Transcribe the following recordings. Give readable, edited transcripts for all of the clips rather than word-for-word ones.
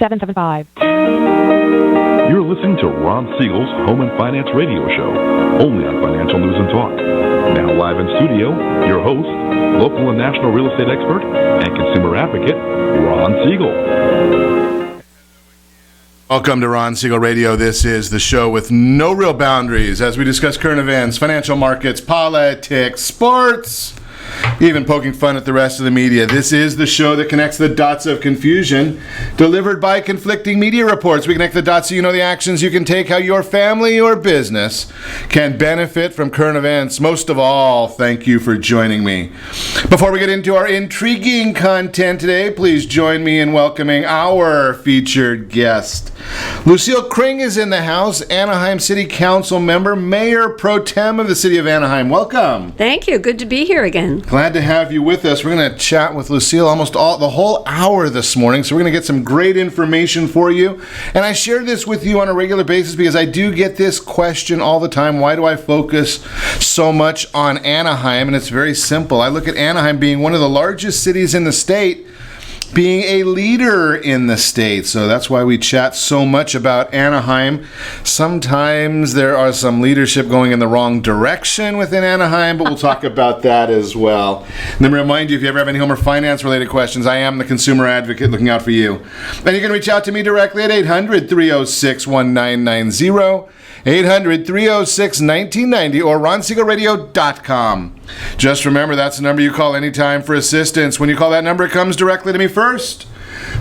775. You're listening to Ron Siegel's Home and Finance Radio Show, only on Financial News and Talk. Now live in studio, your host, local and national real estate expert and consumer advocate, Ron Siegel. Welcome to Ron Siegel Radio. This is the show with no real boundaries as we discuss current events, financial markets, politics, sports, even poking fun at the rest of the media. This is the show that connects the dots of confusion delivered by conflicting media reports. We connect the dots so you know the actions you can take, how your family or business can benefit from current events. Most of all, thank you for joining me. Before we get into our intriguing content today, please join me in welcoming our featured guest. Lucille Kring is in the house, Anaheim City Council member, Mayor Pro Tem of the City of Anaheim. Welcome. Thank you. Good to be here again. Glad to have you with us. We're going to chat with Lucille almost the whole hour this morning, so we're going to get some great information for you. And I share this with you on a regular basis because I do get this question all the time. Why do I focus so much on Anaheim? And it's very simple. I look at Anaheim being one of the largest cities in the state, being a leader in the state. So that's why we chat so much about Anaheim. Sometimes there are some leadership going in the wrong direction within Anaheim, but we'll talk about that as well. And let me remind you, if you ever have any home or finance related questions, I am the consumer advocate looking out for you. And you can reach out to me directly at 800-306-1990. 800-306-1990 or ronsiegelradio.com. Just remember, that's the number you call anytime for assistance. When you call that number, it comes directly to me first.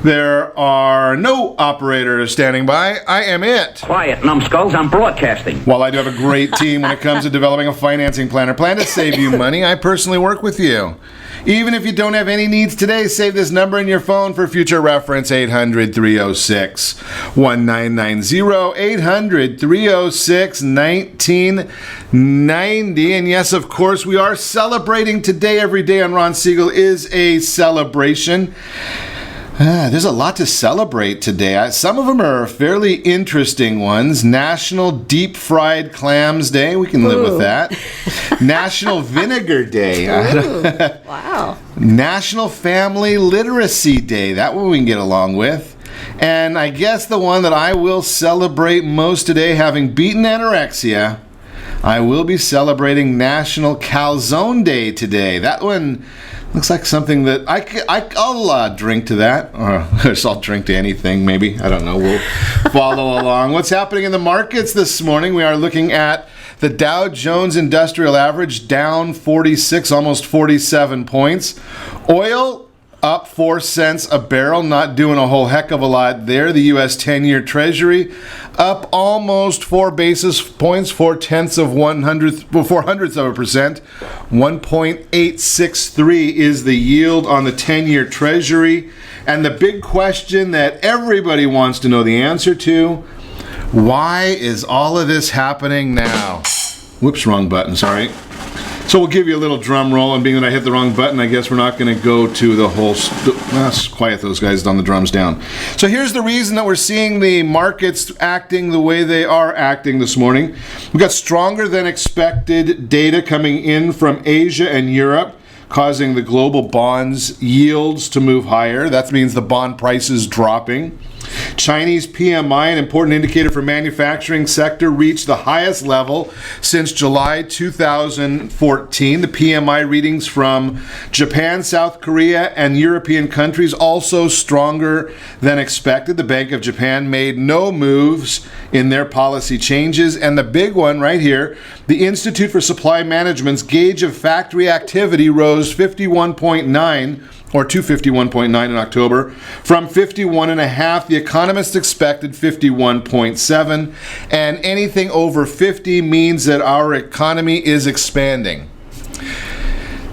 There are no operators standing by. I am it. Quiet, numbskulls. I'm broadcasting. While I do have a great team when it comes to developing a financing plan or plan to save you money, I personally work with you. Even if you don't have any needs today, save this number in your phone for future reference, 800-306-1990, 800-306-1990. And yes, of course, we are celebrating today. Every day on Ron Siegel is a celebration. There's a lot to celebrate today. Some of them are fairly interesting ones. National Deep Fried Clams Day. We can live with that. National Vinegar Day. Wow. National Family Literacy Day. That one we can get along with. And I guess the one that I will celebrate most today, having beaten anorexia, I will be celebrating National Calzone Day today. That one looks like something that I'll drink to that. Or I'll drink to anything, maybe. I don't know. We'll follow along. What's happening in the markets this morning? We are looking at the Dow Jones Industrial Average down 46, almost 47 points. Oil up 4 cents a barrel, not doing a whole heck of a lot there. The U.S. 10-year Treasury up almost 4 basis points, 4/10 of 0.04%. 1.863 is the yield on the 10-year Treasury. And the big question that everybody wants to know the answer to, why is all of this happening now? Whoops, wrong button, sorry. So we'll give you a little drum roll, and being that I hit the wrong button, I guess we're not going to go to the whole... Let's quiet those guys on the drums down. So here's the reason that we're seeing the markets acting the way they are acting this morning. We've got stronger than expected data coming in from Asia and Europe, causing the global bonds yields to move higher. That means the bond prices dropping. Chinese PMI, an important indicator for manufacturing sector, reached the highest level since July 2014. The PMI readings from Japan, South Korea, and European countries also stronger than expected. The Bank of Japan made no moves in their policy changes. And the big one right here, the Institute for Supply Management's gauge of factory activity rose 51.9 or 251.9 in October, from 51.5. The economists expected 51.7, and anything over 50 means that our economy is expanding.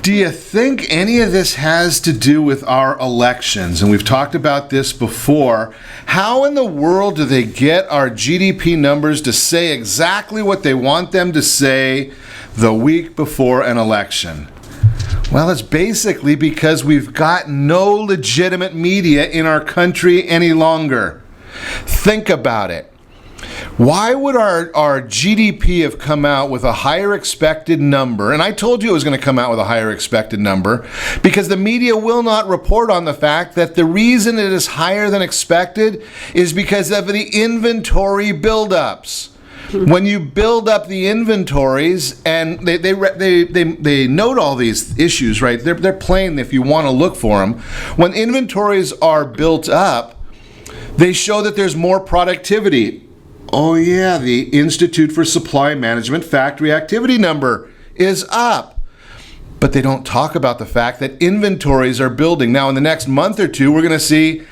Do you think any of this has to do with our elections? And we've talked about this before. How in the world do they get our GDP numbers to say exactly what they want them to say the week before an election? Well, it's basically because we've got no legitimate media in our country any longer. Think about it. Why would our GDP have come out with a higher expected number? And I told you it was going to come out with a higher expected number because the media will not report on the fact that the reason it is higher than expected is because of the inventory buildups. When you build up the inventories, and they note all these issues, right? They're plain if you want to look for them. When inventories are built up, they show that there's more productivity. Oh yeah, the Institute for Supply Management factory activity number is up. But they don't talk about the fact that inventories are building. Now in the next month or two, we're going to see,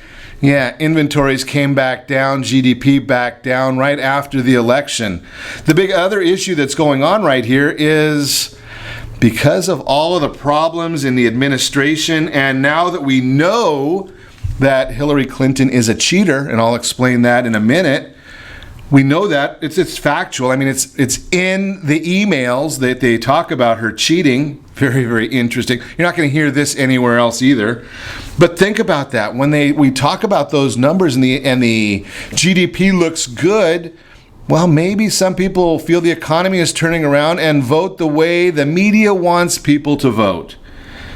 inventories came back down, GDP back down right after the election. The big other issue that's going on right here is because of all of the problems in the administration, and now that we know that Hillary Clinton is a cheater, and I'll explain that in a minute, we know that it's factual. I mean, it's in the emails that they talk about her cheating. Very, very interesting. You're not going to hear this anywhere else either. But think about that. When we talk about those numbers and the GDP looks good, well, maybe some people feel the economy is turning around and vote the way the media wants people to vote.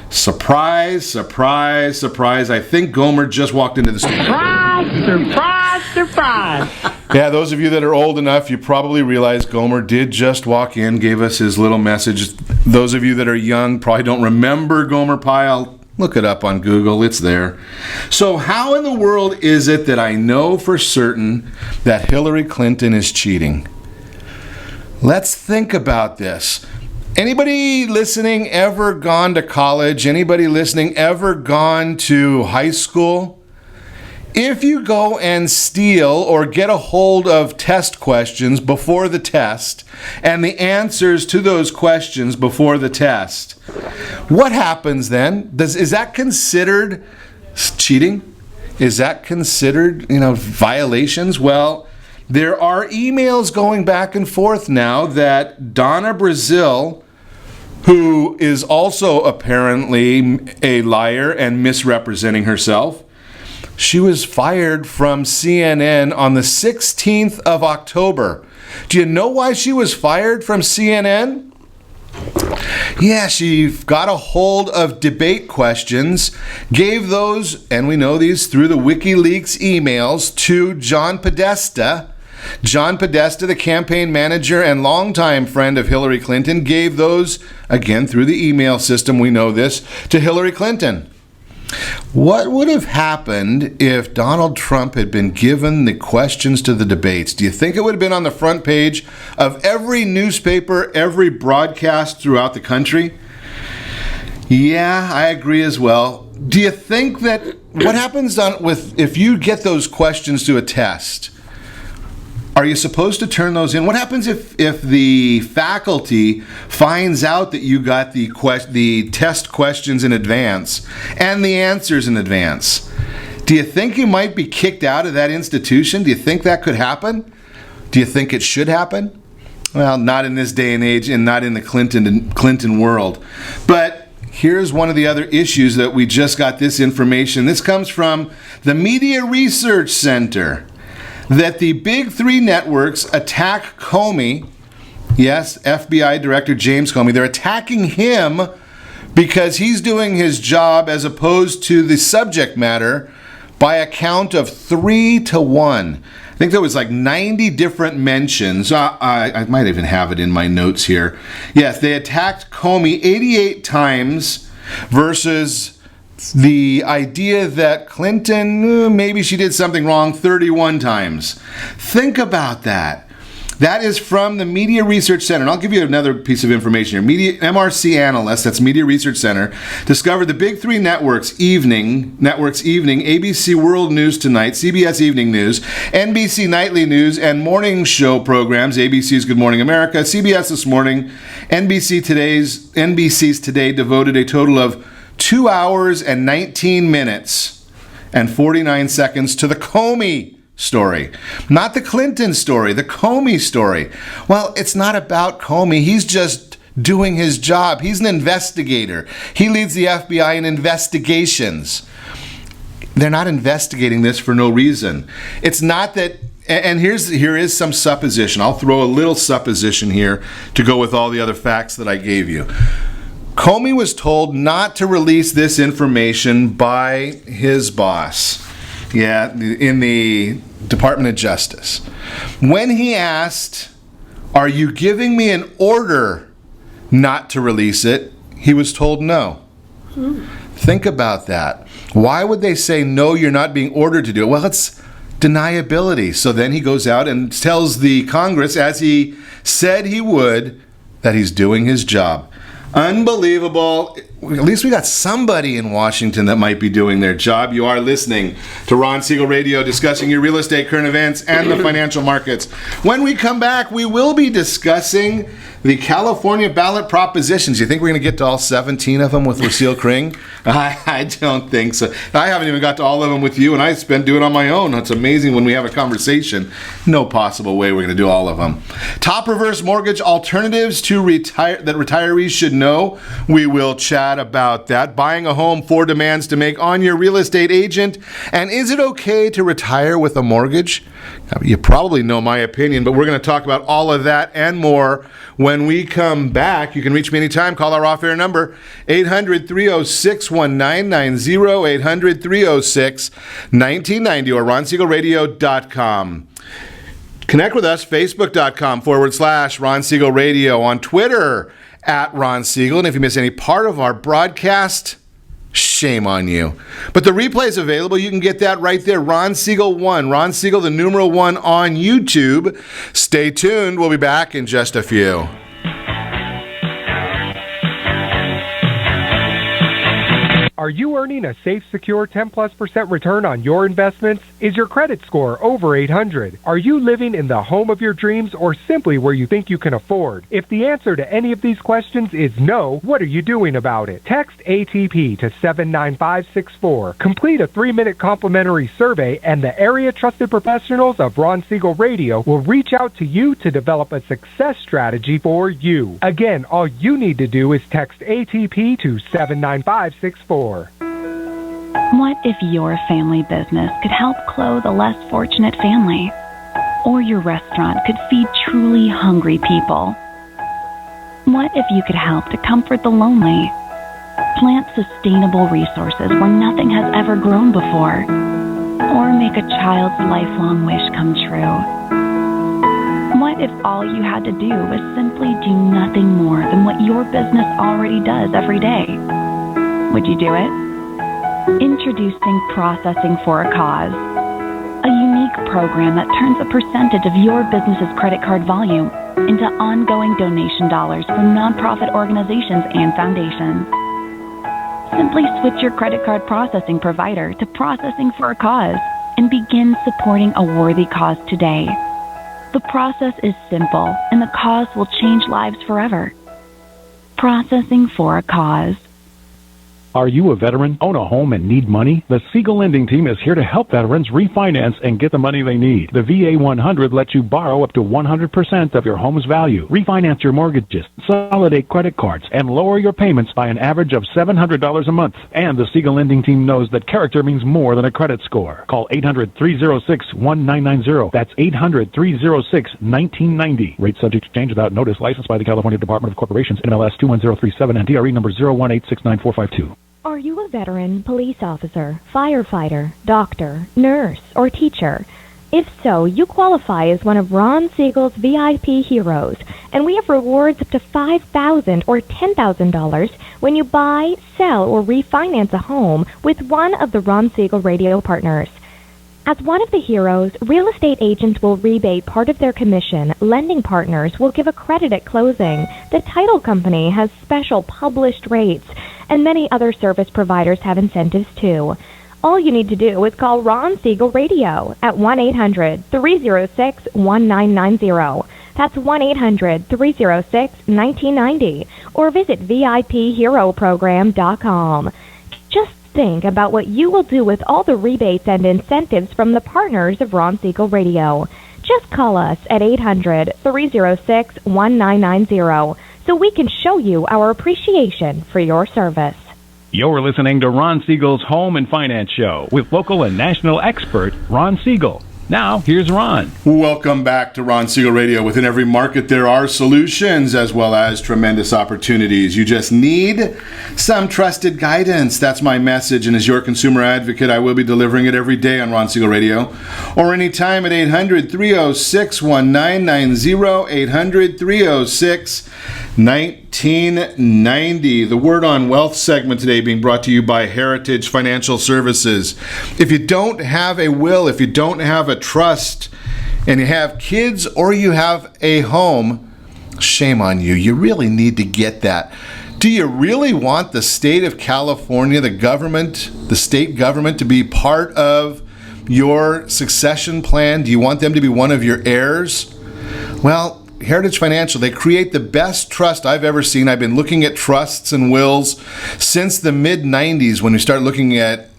Surprise, surprise, surprise. I think Gomer just walked into the studio. Surprise, surprise, surprise. Yeah, those of you that are old enough, you probably realize Gomer did just walk in, gave us his little message. Those of you that are young probably don't remember Gomer Pye. I'll look it up on Google. It's there. So how in the world is it that I know for certain that Hillary Clinton is cheating? Let's think about this. Anybody listening ever gone to college? Anybody listening ever gone to high school? If you go and steal or get a hold of test questions before the test and the answers to those questions before the test, what happens then? Is that considered cheating? Is that considered, violations? Well, there are emails going back and forth now that Donna Brazile, who is also apparently a liar and misrepresenting herself, she was fired from CNN on the 16th of October. Do you know why she was fired from CNN? Yeah, she got a hold of debate questions, gave those, and we know these through the WikiLeaks emails, to John Podesta. John Podesta, the campaign manager and longtime friend of Hillary Clinton, gave those, again through the email system, we know this, to Hillary Clinton. What would have happened if Donald Trump had been given the questions to the debates? Do you think it would have been on the front page of every newspaper, every broadcast throughout the country? Yeah, I agree as well. Do you think that what happens if you get those questions to a test? Are you supposed to turn those in? What happens if the faculty finds out that you got the test questions in advance and the answers in advance? Do you think you might be kicked out of that institution? Do you think that could happen? Do you think it should happen? Well, not in this day and age and not in the Clinton world. But here's one of the other issues that we just got this information. This comes from the Media Research Center. That the big three networks attack Comey, yes, FBI Director James Comey, they're attacking him because he's doing his job as opposed to the subject matter by a count of 3-1. I think there was like 90 different mentions. I might even have it in my notes here. Yes, they attacked Comey 88 times versus the idea that Clinton, maybe she did something wrong 31 times. Think about that. That is from the Media Research Center. And I'll give you another piece of information here. MRC analysts, that's Media Research Center, discovered the big three networks evening, ABC World News Tonight, CBS Evening News, NBC Nightly News, and morning show programs, ABC's Good Morning America, CBS This Morning, NBC's Today devoted a total of 2 hours and 19 minutes and 49 seconds to the Comey story. Not the Clinton story, the Comey story. Well, it's not about Comey. He's just doing his job. He's an investigator. He leads the FBI in investigations. They're not investigating this for no reason. It's not that And here is some supposition. I'll throw a little supposition here to go with all the other facts that I gave you. Comey was told not to release this information by his boss, in the Department of Justice. When he asked, "Are you giving me an order not to release it?" he was told no. Think about that. Why would they say, no, you're not being ordered to do it? Well, it's deniability. So then he goes out and tells the Congress, as he said he would, that he's doing his job. Unbelievable. At least we got somebody in Washington that might be doing their job. You are listening to Ron Siegel Radio, discussing your real estate, current events, and the financial markets. When we come back, we will be discussing the California ballot propositions. You think we're going to get to all 17 of them with Lucille Kring? I don't think so. I haven't even got to all of them with you, and I do it on my own. It's amazing when we have a conversation. No possible way we're going to do all of them. Top reverse mortgage alternatives that retirees should know. We will chat about that. Buying a home, 4 demands to make on your real estate agent. And is it okay to retire with a mortgage? You probably know my opinion, but we're going to talk about all of that and more when we come back. You can reach me anytime. Call our off-air number, 800-306-1990, 800-306-1990, or ronsiegelradio.com. Connect with us, facebook.com/Ron Siegel Radio, on Twitter @Ron Siegel. And if you miss any part of our broadcast, shame on you. But the replay is available. You can get that right there. Ron Siegel 1. Ron Siegel, the numeral 1 on YouTube. Stay tuned. We'll be back in just a few. Are you earning a safe, secure 10+% return on your investments? Is your credit score over 800? Are you living in the home of your dreams or simply where you think you can afford? If the answer to any of these questions is no, what are you doing about it? Text ATP to 79564. Complete a 3-minute complimentary survey, and the area trusted professionals of Ron Siegel Radio will reach out to you to develop a success strategy for you. Again, all you need to do is text ATP to 79564. What if your family business could help clothe a less fortunate family? Or your restaurant could feed truly hungry people? What if you could help to comfort the lonely? Plant sustainable resources where nothing has ever grown before? Or make a child's lifelong wish come true? What if all you had to do was simply do nothing more than what your business already does every day? Would you do it? Introducing Processing for a Cause, a unique program that turns a percentage of your business's credit card volume into ongoing donation dollars for nonprofit organizations and foundations. Simply switch your credit card processing provider to Processing for a Cause and begin supporting a worthy cause today. The process is simple, and the cause will change lives forever. Processing for a Cause. Are you a veteran, own a home, and need money? The Siegel Lending Team is here to help veterans refinance and get the money they need. The VA 100 lets you borrow up to 100% of your home's value, refinance your mortgages, consolidate credit cards, and lower your payments by an average of $700 a month. And the Siegel Lending Team knows that character means more than a credit score. Call 800-306-1990. That's 800-306-1990. Rate subject to change without notice. Licensed by the California Department of Corporations, NMLS 21037, and DRE number 018694452. Are you a veteran, police officer, firefighter, doctor, nurse, or teacher? If so, you qualify as one of Ron Siegel's VIP heroes, and we have rewards up to $5,000 or $10,000 when you buy, sell, or refinance a home with one of the Ron Siegel Radio partners. As one of the heroes, real estate agents will rebate part of their commission. Lending partners will give a credit at closing. The title company has special published rates, and many other service providers have incentives too. All you need to do is call Ron Siegel Radio at 1-800-306-1990. That's 1-800-306-1990. Or visit VIPHeroProgram.com. Just think about what you will do with all the rebates and incentives from the partners of Ron Siegel Radio. Just call us at 800-306-1990 so we can show you our appreciation for your service. You're listening to Ron Siegel's Home and Finance Show with local and national expert Ron Siegel. Now, here's Ron. Welcome back to Ron Siegel Radio. Within every market, there are solutions as well as tremendous opportunities. You just need some trusted guidance. That's my message. And as your consumer advocate, I will be delivering it every day on Ron Siegel Radio or anytime at 800-306-1990, 800-306-1990. The Word on Wealth segment today being brought to you by Heritage Financial Services. If you don't have a will, if you don't have a trust, and you have kids or you have a home, shame on you. You really need to get that. Do you really want the state of California, the government, the state government, to be part of your succession plan? Do you want them to be one of your heirs? Well, Heritage Financial, they create the best trust I've ever seen. I've been looking at trusts and wills since the mid-90s when we started looking at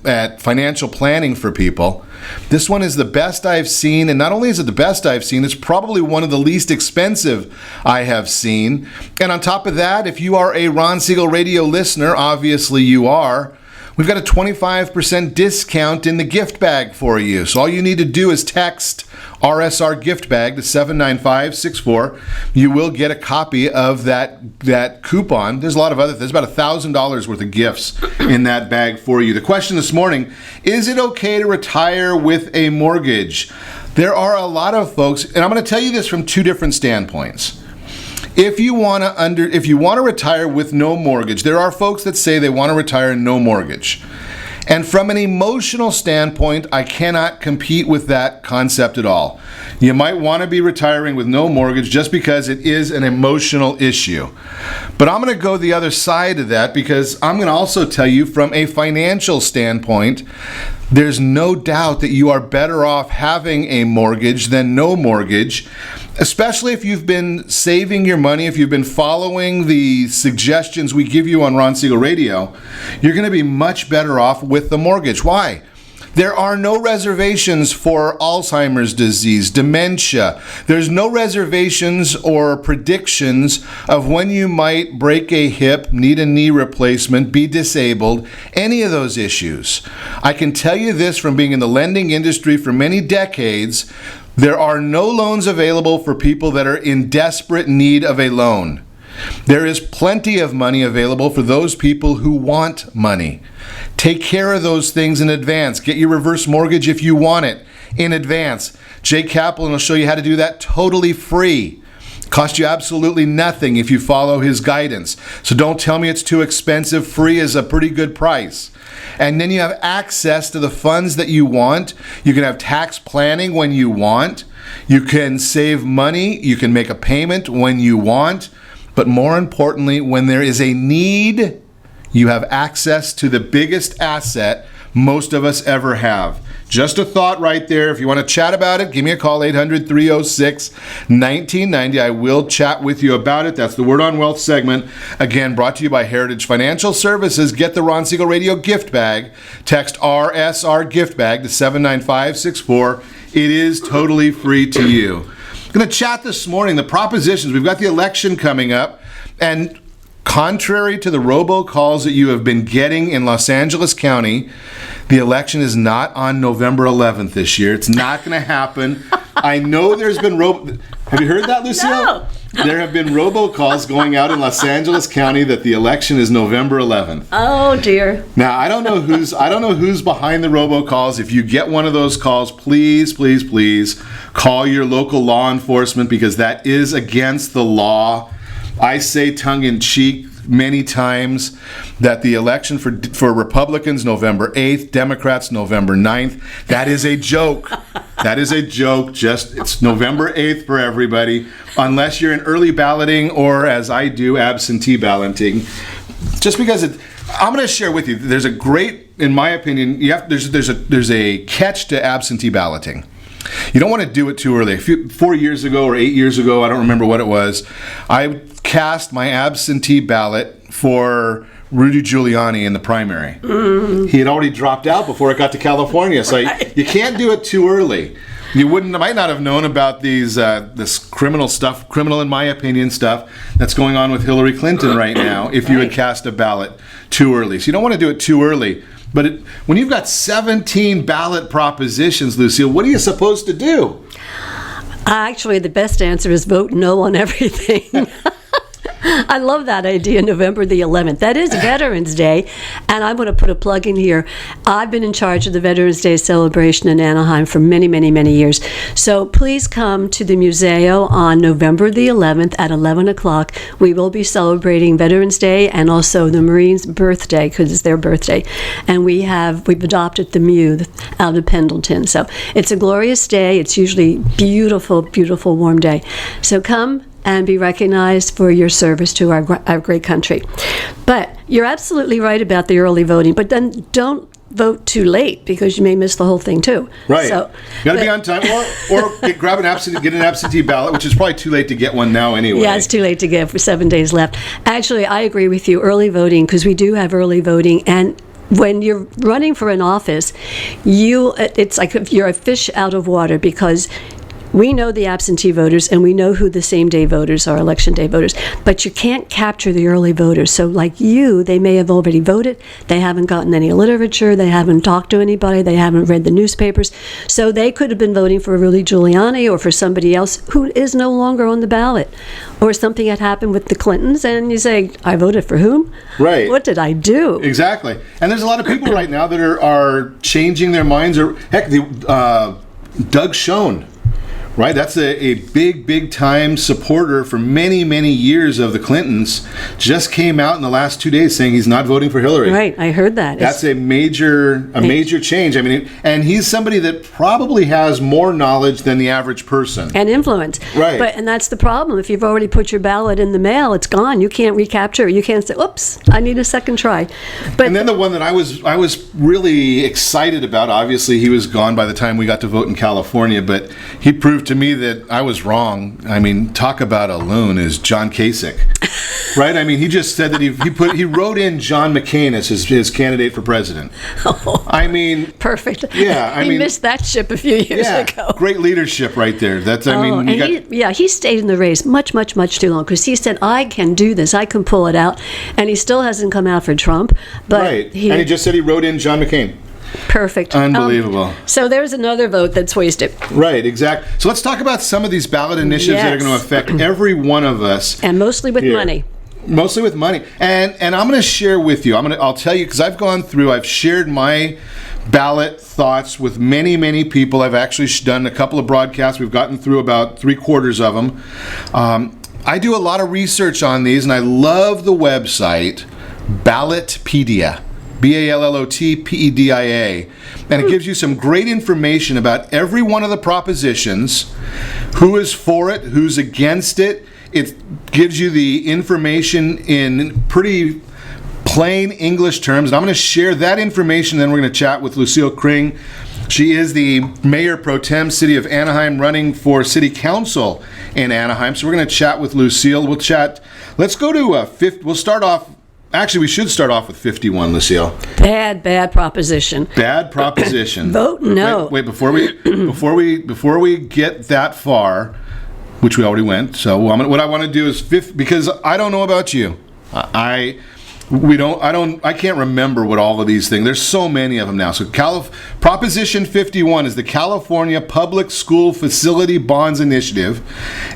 financial planning for people. This one is the best I've seen, and not only is it the best I've seen, it's probably one of the least expensive I have seen. And on top of that, if you are a Ron Siegel Radio listener, obviously you are, we've got a 25% discount in the gift bag for you. So all you need to do is text RSR gift bag to 79564. You will get a copy of that coupon. There's a lot of other things. There's about $1,000 worth of gifts in that bag for you. The question this morning, is it okay to retire with a mortgage? There are a lot of folks, and I'm going to tell you this from two different standpoints. If you want to retire with no mortgage, there are folks that say they want to retire no mortgage. And from an emotional standpoint, I cannot compete with that concept at all. You might want to be retiring with no mortgage just because it is an emotional issue. But I'm going to go the other side of that because I'm going to also tell you from a financial standpoint, there's no doubt that you are better off having a mortgage than no mortgage, especially if you've been saving your money, if you've been following the suggestions we give you on Ron Siegel Radio, you're going to be much better off with the mortgage. Why? There are no reservations for Alzheimer's disease, dementia. There's no reservations or predictions of when you might break a hip, need a knee replacement, be disabled, any of those issues. I can tell you this from being in the lending industry for many decades, there are no loans available for people that are in desperate need of a loan. There is plenty of money available for those people who want money. Take care of those things in advance. Get your reverse mortgage if you want it in advance. Jay Kaplan will show you how to do that totally free. Cost you absolutely nothing if you follow his guidance. So don't tell me it's too expensive. Free is a pretty good price. And then you have access to the funds that you want. You can have tax planning when you want. You can save money. You can make a payment when you want. But more importantly, when there is a need, you have access to the biggest asset most of us ever have. Just a thought right there. If you want to chat about it, give me a call, 800-306-1990. I will chat with you about it. That's the Word on Wealth segment. Again, brought to you by Heritage Financial Services. Get the Ron Siegel Radio gift bag. Text RSR gift bag to 79564. It is totally free to you. I'm going to chat this morning, the propositions. We've got the election coming up, and contrary to the robocalls that you have been getting in Los Angeles County, the election is not on November 11th this year. It's not going to happen. I know there's been Have you heard that, Lucille? No. There have been robocalls going out in Los Angeles County that the election is November 11th. Oh dear. Now, I don't know who's behind the robocalls. If you get one of those calls, please, please, please call your local law enforcement because that is against the law. I say tongue-in-cheek many times that the election for Republicans November 8th, Democrats November 9th, that is a joke. That is a joke. It's November 8th for everybody, unless you're in early balloting or, as I do, absentee balloting. Just because I'm going to share with you, there's a great, in my opinion, there's a catch to absentee balloting. You don't want to do it too early. 4 years ago or 8 years ago, I don't remember what it was, I cast my absentee ballot for Rudy Giuliani in the primary. He had already dropped out before it got to California, so you can't do it too early. You might not have known about this criminal in my opinion stuff that's going on with Hillary Clinton right now if you had cast a ballot too early. So you don't want to do it too early. But when you've got 17 ballot propositions, Lucille, what are you supposed to do? Actually, the best answer is vote no on everything. I love that idea, November the 11th. That is Veterans Day, and I'm going to put a plug in here. I've been in charge of the Veterans Day celebration in Anaheim for many, many, many years. So please come to the Museo on November the 11th at 11 o'clock. We will be celebrating Veterans Day and also the Marines' birthday, because it's their birthday. And we've adopted the Mew out of Pendleton. So it's a glorious day. It's usually beautiful, beautiful, warm day. So come and be recognized for your service to our great country. But you're absolutely right about the early voting, but then don't vote too late because you may miss the whole thing too. Right. So, you got to be on time, or get an absentee ballot, which is probably too late to get one now anyway. Yeah, it's too late to get for 7 days left. Actually, I agree with you. Early voting, because we do have early voting, and when you're running for an office, it's like if you're a fish out of water, because we know the absentee voters, and we know who the same-day voters are, election day voters, but you can't capture the early voters. So like you, they may have already voted, they haven't gotten any literature, they haven't talked to anybody, they haven't read the newspapers, so they could have been voting for Rudy Giuliani or for somebody else who is no longer on the ballot. Or something had happened with the Clintons, and you say, I voted for whom? Right. What did I do? Exactly. And there's a lot of people right now that are changing their minds, or heck, Doug Schoen. Right, that's a big time supporter for many, many years of the Clintons. Just came out in the last 2 days saying he's not voting for Hillary. Right, I heard that. That's a major change. I mean, and he's somebody that probably has more knowledge than the average person. And influence. Right. And that's the problem. If you've already put your ballot in the mail, it's gone. You can't recapture it. You can't say, oops, I need a second try. But and then the one that I was really excited about, obviously he was gone by the time we got to vote in California, but he proved to me that I was wrong. I mean, talk about a loon, is John Kasich. Right? I mean, he just said that he wrote in John McCain as his candidate for president. Oh, I mean, perfect. Yeah, he missed that ship a few years ago. Great leadership right there. That's he stayed in the race much too long, because he said, I can do this, I can pull it out, and he still hasn't come out for Trump. But right, and he just said he wrote in John McCain. Perfect. Unbelievable. So there's another vote that's wasted. Right, exactly. So let's talk about some of these ballot initiatives that are going to affect every one of us. And mostly with money. Mostly with money. And I'm going to share with you, I'll tell you, because I've shared my ballot thoughts with many, many people. I've actually done a couple of broadcasts. We've gotten through about 3/4 of them. I do a lot of research on these, and I love the website Ballotpedia. Ballotpedia, and it gives you some great information about every one of the propositions, who is for it, who's against it. It gives you the information in pretty plain English terms, and I'm going to share that information. Then we're going to chat with Lucille Kring. She is the Mayor Pro Tem City of Anaheim, running for City Council in Anaheim. So we're going to chat with Lucille. We'll chat. Let's go to we'll start off. Actually, we should start off with 51, Lucille. Bad proposition. Bad proposition. Vote no. Wait, before we get that far, which we already went. So what I want to do is because I don't know about you. I can't remember what all of these things. There's so many of them now. So Proposition 51 is the California Public School Facility Bonds Initiative,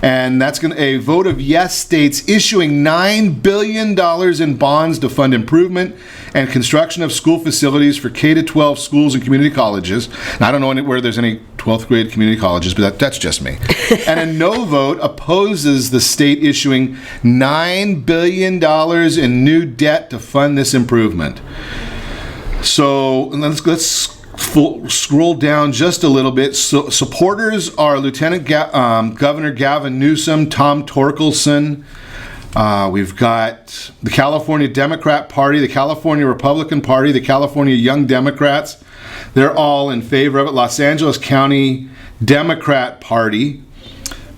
and that's a vote of yes states issuing $9 billion in bonds to fund improvement and construction of school facilities for K-12 schools and community colleges. Now, I don't know where there's any 12th grade community colleges, but that's just me. And a no vote opposes the state issuing $9 billion in new debt to fund this improvement. So let's scroll down just a little bit. So, supporters are Lieutenant Governor Gavin Newsom, Tom Torkelson. We've got the California Democrat Party, the California Republican Party, the California Young Democrats. They're all in favor of it. Los Angeles County Democrat Party.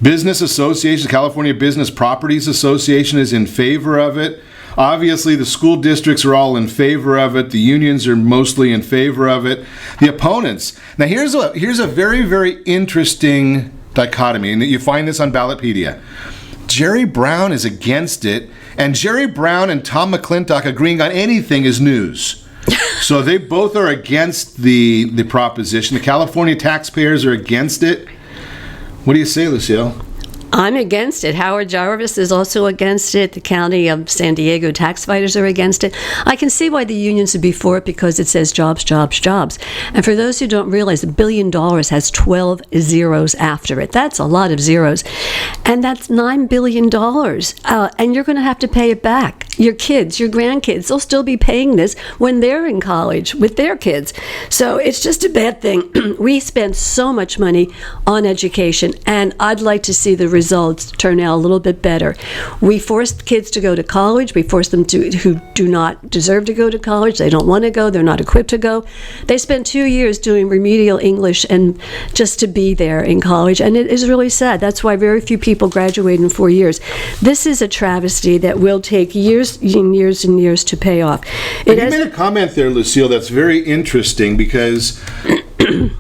Business Association, California Business Properties Association is in favor of it. Obviously, the school districts are all in favor of it. The unions are mostly in favor of it. The opponents. Now, here's a very, very interesting dichotomy, and you find this on Ballotpedia. Jerry Brown is against it, and Jerry Brown and Tom McClintock agreeing on anything is news. So they both are against the proposition. The California taxpayers are against it. What do you say, Lucille? I'm against it. Howard Jarvis is also against it. The county of San Diego tax fighters are against it. I can see why the unions would be for it because it says jobs, jobs, jobs. And for those who don't realize, $1 billion has 12 zeros after it. That's a lot of zeros. And that's $9 billion. And you're going to have to pay it back. Your kids, your grandkids, they'll still be paying this when they're in college with their kids. So it's just a bad thing. We spend so much money on education, and I'd like to see the results turn out a little bit better. We force kids to go to college. We force them to who do not deserve to go to college. They don't want to go. They're not equipped to go. They spend 2 years doing remedial English and just to be there in college, and it is really sad. That's why very few people graduate in 4 years. This is a travesty that will take years and years and years to pay off. You made a comment there, Lucille, that's very interesting because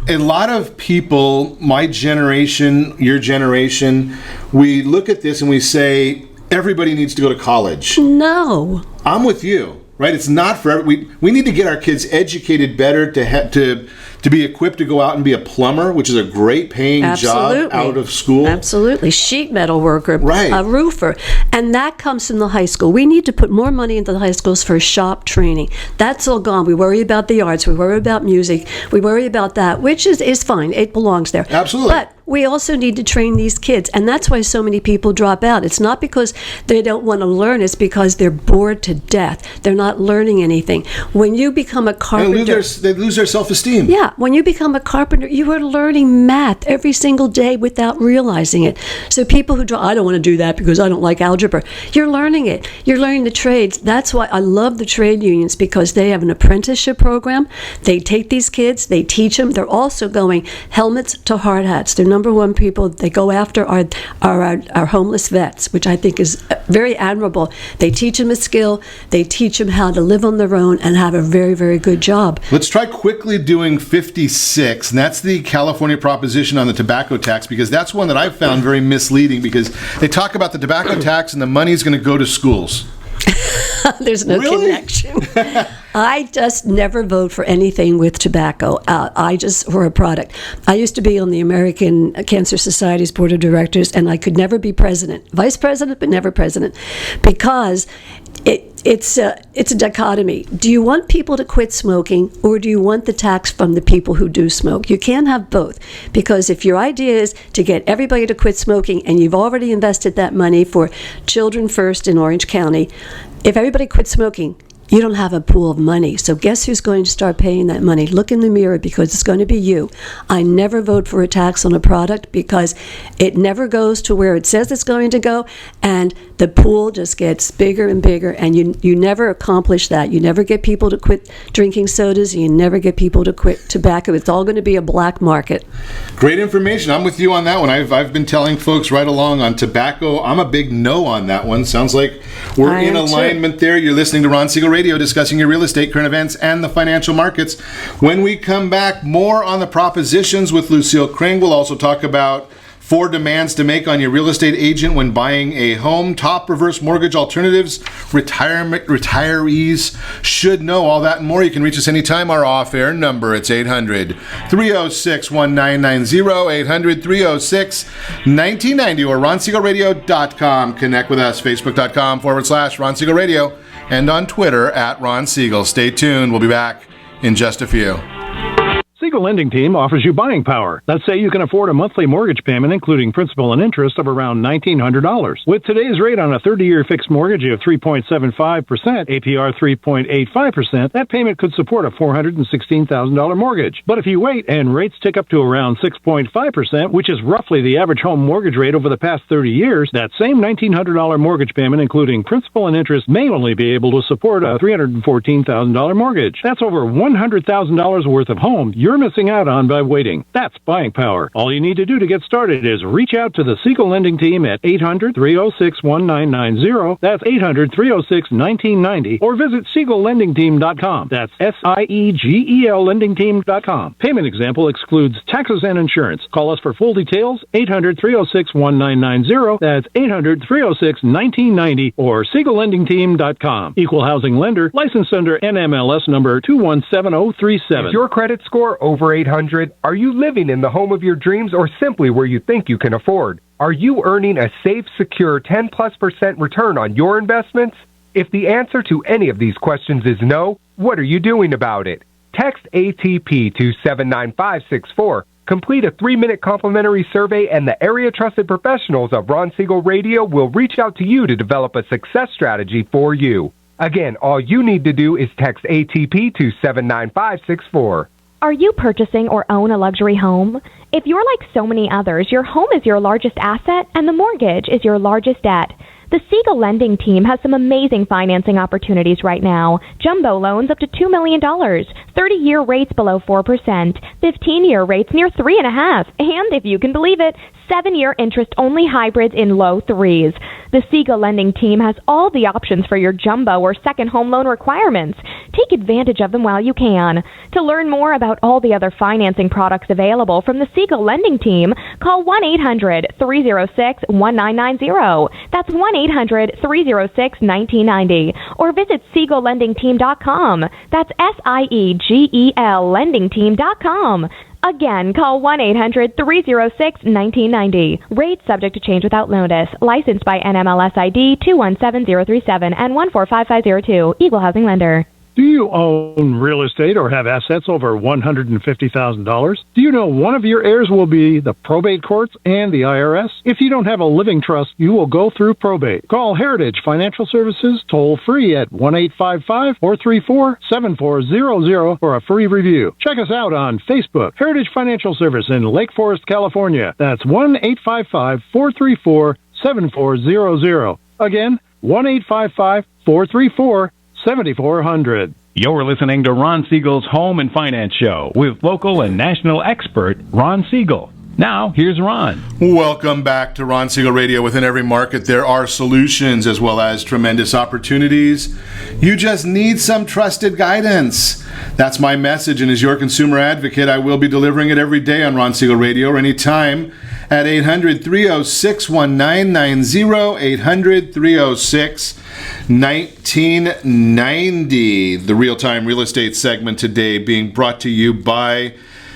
a lot of people, my generation, your generation, we look at this and we say, everybody needs to go to college. No. I'm with you, right? It's not for everybody. We need to get our kids educated better to be equipped to go out and be a plumber, which is a great paying job out of school. Absolutely. Sheet metal worker, right. A roofer. And that comes from the high school. We need to put more money into the high schools for shop training. That's all gone. We worry about the arts. We worry about music. We worry about that, which is fine. It belongs there. Absolutely. But we also need to train these kids, and that's why so many people drop out. It's not because they don't want to learn, it's because they're bored to death. They're not learning anything. When you become a carpenter... They lose their self-esteem. Yeah, when you become a carpenter, you are learning math every single day without realizing it. So people who drop, I don't want to do that because I don't like algebra. You're learning it. You're learning the trades. That's why I love the trade unions, because they have an apprenticeship program. They take these kids, they teach them. They're also going helmets to hard hats. They're number one people they go after are homeless vets, which I think is very admirable. They teach them a skill. They teach them how to live on their own and have a very, very good job. Let's try quickly doing 56, and that's the California proposition on the tobacco tax, because that's one that I've found very misleading, because they talk about the tobacco tax and the money is going to go to schools. There's no connection. I just never vote for anything with tobacco. For a product. I used to be on the American Cancer Society's board of directors, and I could never be president. Vice president, but never president, because it's a dichotomy. Do you want people to quit smoking, or do you want the tax from the people who do smoke? You can't have both, because if your idea is to get everybody to quit smoking, and you've already invested that money for Children First in Orange County, if everybody quits smoking, you don't have a pool of money. So guess who's going to start paying that money? Look in the mirror, because it's going to be you. I never vote for a tax on a product because it never goes to where it says it's going to go, and the pool just gets bigger and bigger, and you never accomplish that. You never get people to quit drinking sodas, and you never get people to quit tobacco. It's all going to be a black market. Great information. I'm with you on that one. I've been telling folks right along on tobacco. I'm a big no on that one. Sounds like we're in alignment there. You're listening to Ron Siegel Radio, discussing your real estate, current events, and the financial markets. When we come back, more on the propositions with Lucille Kring. We'll also talk about 4 demands to make on your real estate agent when buying a home, top reverse mortgage alternatives, retirees should know, all that and more. You can reach us anytime. Our off-air number, it's 800-306-1990, 800-306-1990, or RonSiegelRadio.com. Connect with us, Facebook.com/Ron Siegel Radio, and on Twitter @Ron Siegel. Stay tuned. We'll be back in just a few. Siegel Lending Team offers you buying power. Let's say you can afford a monthly mortgage payment, including principal and interest, of around $1,900. With today's rate on a 30-year fixed mortgage of 3.75%, APR 3.85%, that payment could support a $416,000 mortgage. But if you wait and rates tick up to around 6.5%, which is roughly the average home mortgage rate over the past 30 years, that same $1,900 mortgage payment, including principal and interest, may only be able to support a $314,000 mortgage. That's over $100,000 worth of home you're missing out on by waiting. That's buying power. All you need to do to get started is reach out to the Siegel Lending Team at 800-306-1990. That's 800-306-1990. Or visit SiegelLendingTeam.com. That's SIEGEL LendingTeam.com. Payment example excludes taxes and insurance. Call us for full details, 800-306-1990. That's 800-306-1990 or SiegelLendingTeam.com. Equal housing lender, licensed under NMLS number 217037. Is your credit score over 800? Are you living in the home of your dreams or simply where you think you can afford? Are you earning a safe, secure 10+% return on your investments? If the answer to any of these questions is no, what are you doing about it? Text ATP to 79564. Complete a 3-minute complimentary survey, and the area trusted professionals of Ron Siegel Radio will reach out to you to develop a success strategy for you. Again, all you need to do is text ATP to 79564. Are you purchasing or own a luxury home? If you're like so many others, your home is your largest asset and the mortgage is your largest debt. The Siegel Lending Team has some amazing financing opportunities right now. Jumbo loans up to $2 million, 30-year rates below 4%, 15-year rates near 3.5%, and if you can believe it, 7-year interest-only hybrids in low 3s. The Siegel Lending Team has all the options for your jumbo or second home loan requirements. Take advantage of them while you can. To learn more about all the other financing products available from the Siegel Lending Team, call 1-800-306-1990. That's 1-800-306-1990. Or visit SiegelLendingTeam.com. That's SIEGEL LendingTeam.com. Again, call 1-800-306-1990. Rates subject to change without notice. Licensed by NMLS ID 217037 and 145502. Equal housing lender. Do you own real estate or have assets over $150,000? Do you know one of your heirs will be the probate courts and the IRS? If you don't have a living trust, you will go through probate. Call Heritage Financial Services toll free at 1-855-434-7400 for a free review. Check us out on Facebook, Heritage Financial Service in Lake Forest, California. That's 1-855-434-7400. Again, 1-855-434-7400. 7400. You're listening to Ron Siegel's Home and Finance Show with local and national expert Ron Siegel. Now, here's Ron. Welcome back to Ron Siegel Radio. Within every market, there are solutions as well as tremendous opportunities. You just need some trusted guidance. That's my message, and as your consumer advocate, I will be delivering it every day on Ron Siegel Radio or anytime at 800-306-1990, 800-306-1990. The real-time real estate segment today being brought to you by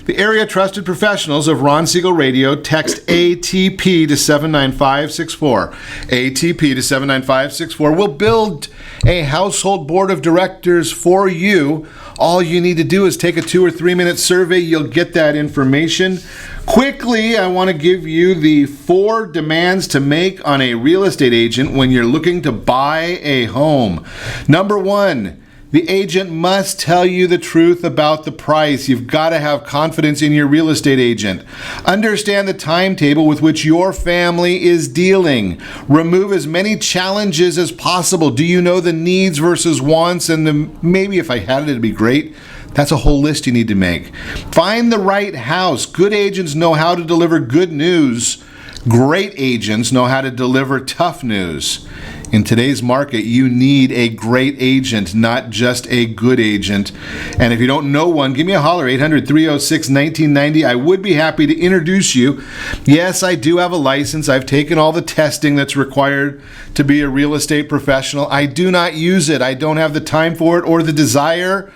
the area trusted professionals of Ron Siegel Radio. Text ATP to 79564. ATP to 79564. We'll build a household board of directors for you. All you need to do is take a 2 or 3 minute survey. You'll get that information. Quickly, I want to give you the 4 demands to make on a real estate agent when you're looking to buy a home. Number 1, the agent must tell you the truth about the price. You've got to have confidence in your real estate agent. Understand the timetable with which your family is dealing. Remove as many challenges as possible. Do you know the needs versus wants? And maybe if I had it, it'd be great. That's a whole list you need to make. Find the right house. Good agents know how to deliver good news. Great agents know how to deliver tough news. In today's market, you need a great agent, not just a good agent. And if you don't know one, give me a holler, 800-306-1990. I would be happy to introduce you. Yes, I do have a license. I've taken all the testing that's required to be a real estate professional. I do not use it. I don't have the time for it or the desire.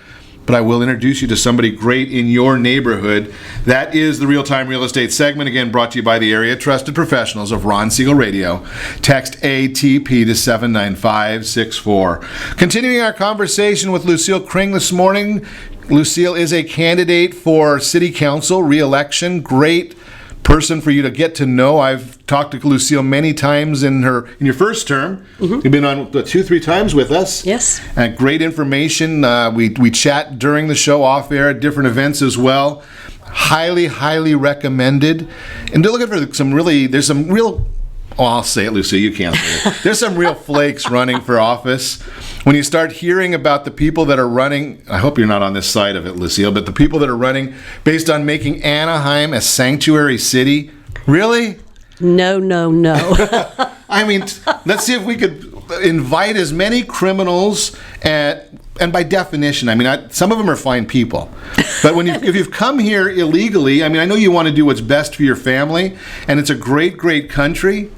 But I will introduce you to somebody great in your neighborhood. That is the Real-Time Real Estate segment, again brought to you by the area trusted professionals of Ron Siegel Radio. Text ATP to 79564. Continuing our conversation with Lucille Kring this morning. Lucille is a candidate for City Council re-election. Great person for you to get to know. I've talked to Lucille many times in your first term. Mm-hmm. You've been on 2-3 times with us. Yes. Great information. We chat during the show off air at different events as well. Highly recommended. And do look for there's some real, I'll say it, Lucy, you can't say it. There's some real flakes running for office. when you start hearing about the people that are running, I hope you're not on this side of it, Lucille, but the people that are running based on making Anaheim a sanctuary city, really? No. I mean, let's see if we could invite as many criminals and by definition, I mean, some of them are fine people. But if you've come here illegally, I mean, I know you want to do what's best for your family, and it's a great, great country,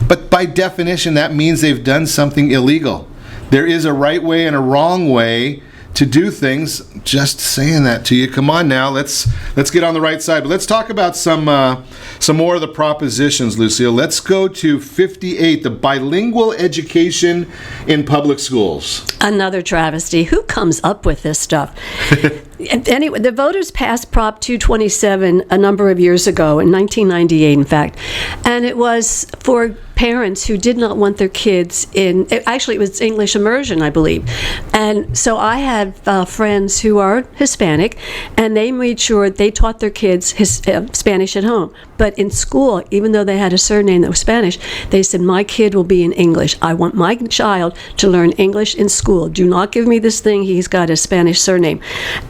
but by definition, that means they've done something illegal. There is a right way and a wrong way to do things. Just saying that to you. Come on now, let's get on the right side. But let's talk about some more of the propositions, Lucille. Let's go to 58, the bilingual education in public schools. Another travesty. Who comes up with this stuff? Anyway, the voters passed Prop 227 a number of years ago, in 1998, in fact, and it was for parents who did not want their kids in, actually it was English immersion, I believe. And so I have friends who are Hispanic, and they made sure they taught their kids Spanish at home. But in school, even though they had a surname that was Spanish, they said, my kid will be in English. I want my child to learn English in school. Do not give me this thing, he's got a Spanish surname.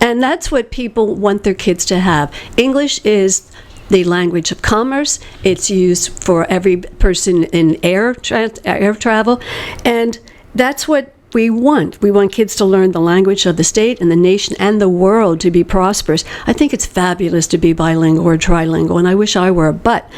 And that's what people want their kids to have. English is the language of commerce. It's used for every person in air travel. And that's what we want. We want kids to learn the language of the state and the nation and the world to be prosperous. I think it's fabulous to be bilingual or trilingual, and I wish I were. But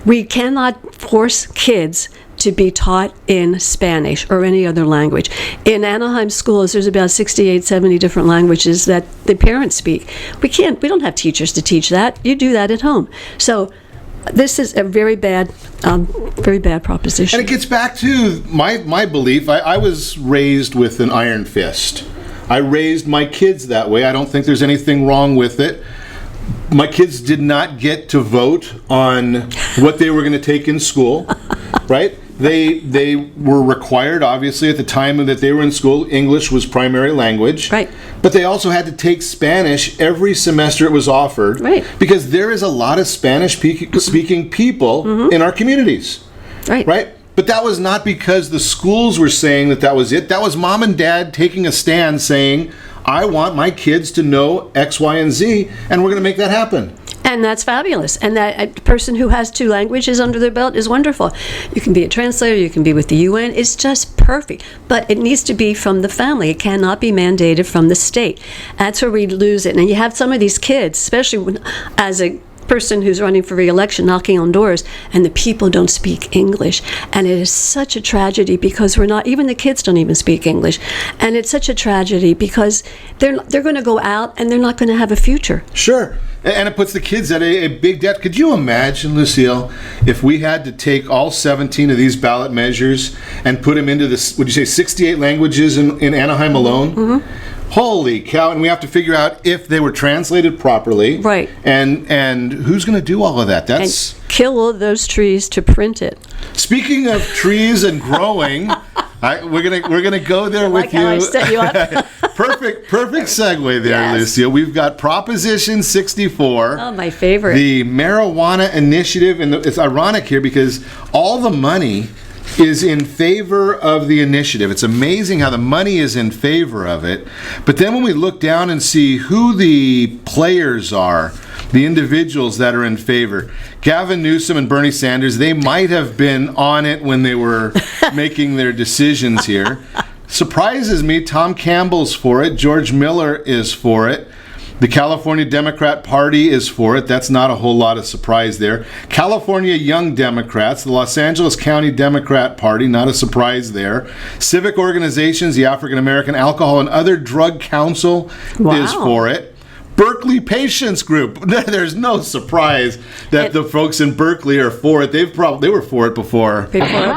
we cannot force kids to be taught in Spanish or any other language. In Anaheim schools, there's about 68, 70 different languages that the parents speak. We don't have teachers to teach that. You do that at home. So this is a very bad proposition. And it gets back to my belief. I was raised with an iron fist. I raised my kids that way. I don't think there's anything wrong with it. My kids did not get to vote on what they were going to take in school, right? They were required, obviously, at the time that they were in school, English was primary language. Right. But they also had to take Spanish every semester it was offered. Right. Because there is a lot of Spanish-speaking people in our communities. Right. Right? But that was not because the schools were saying that was it. That was mom and dad taking a stand saying, I want my kids to know X, Y, and Z, and we're going to make that happen. And that's fabulous. And that a person who has 2 languages under their belt is wonderful. You can be a translator, you can be with the UN. It's just perfect. But it needs to be from the family. It cannot be mandated from the state. That's where we lose it. And you have some of these kids, especially as a person who's running for re-election, knocking on doors, and the people don't speak English. And it is such a tragedy because even the kids don't even speak English. And it's such a tragedy because they're going to go out and they're not going to have a future. Sure. And it puts the kids at a big debt. Could you imagine, Lucille, if we had to take all 17 of these ballot measures and put them into this, would you say 68 languages in Anaheim alone? Mm-hmm. Holy cow, and we have to figure out if they were translated properly. Right. And who's going to do all of that? And kill all those trees to print it. Speaking of trees and growing, we're gonna go there with you. How I set you up. Perfect segue there, yes. Lucille. We've got Proposition 64. Oh, my favorite. The marijuana initiative, and it's ironic here because all the money is in favor of the initiative. It's amazing how the money is in favor of it. But then when we look down and see who the players are, the individuals that are in favor, Gavin Newsom and Bernie Sanders, they might have been on it when they were making their decisions here. Surprises me, Tom Campbell's for it. George Miller is for it. The California Democrat Party is for it. That's not a whole lot of surprise there. California Young Democrats, the Los Angeles County Democrat Party, not a surprise there. Civic organizations, the African American Alcohol and Other Drug Council is for it. Berkeley Patients Group. There's no surprise that the folks in Berkeley are for it. They were for it before. Before.